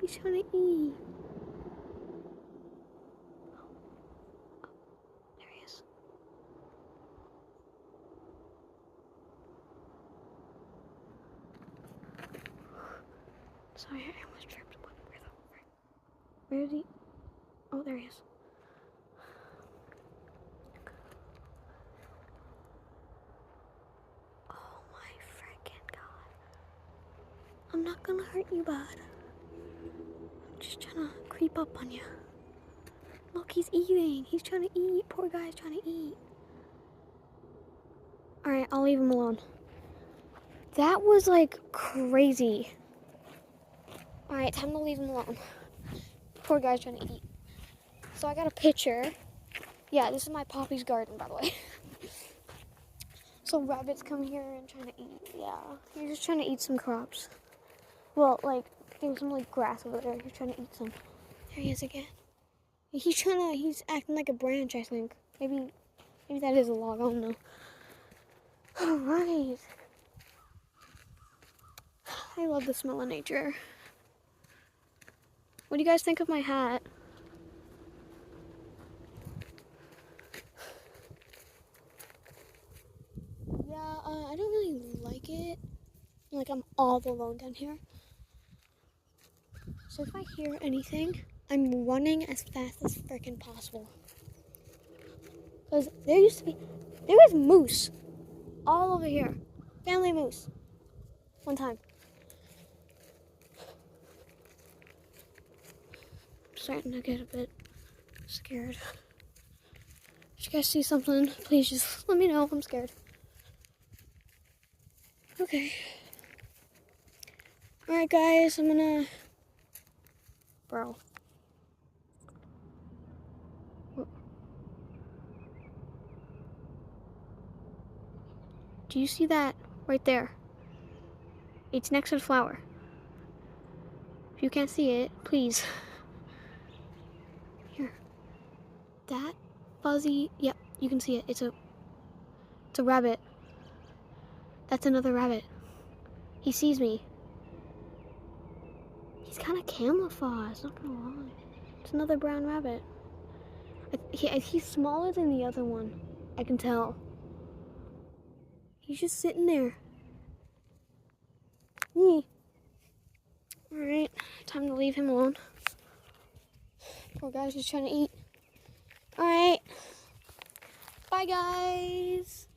He's trying to eat. There he is. Sorry, I almost tripped. Where is he? Oh, there he is. Oh my freaking god. I'm not gonna hurt you, bud. I'm just trying to creep up on you. Look, he's eating. He's trying to eat. Poor guy's trying to eat. Alright, I'll leave him alone. That was like crazy. Alright, time to leave him alone. Poor guy's trying to eat. So I got a picture. Yeah, this is my Poppy's garden, by the way. So rabbits come here and trying to eat. Yeah, he's just trying to eat some crops. Well, like, there's some like grass over there. He's trying to eat some. There he is again. He's acting like a branch, I think. Maybe that is a log, I don't know. Alright. I love the smell of nature. What do you guys think of my hat? Yeah, I don't really like it. Like, I'm all alone down here. So if I hear anything, I'm running as fast as freaking possible. Because there was moose all over here. Family moose. One time. I'm starting to get a bit scared. If you guys see something, please just let me know. I'm scared. Okay. Alright guys, I'm gonna... Bro. Do you see that right there? It's next to the flower. If you can't see it, please. Here. That fuzzy, yep, you can see it. It's a rabbit. That's another rabbit. He sees me. He's kind of camouflaged, not gonna lie. It's another brown rabbit. He's smaller than the other one, I can tell. He's just sitting there. Alright, time to leave him alone. Poor guy's just trying to eat. Alright. Bye, guys.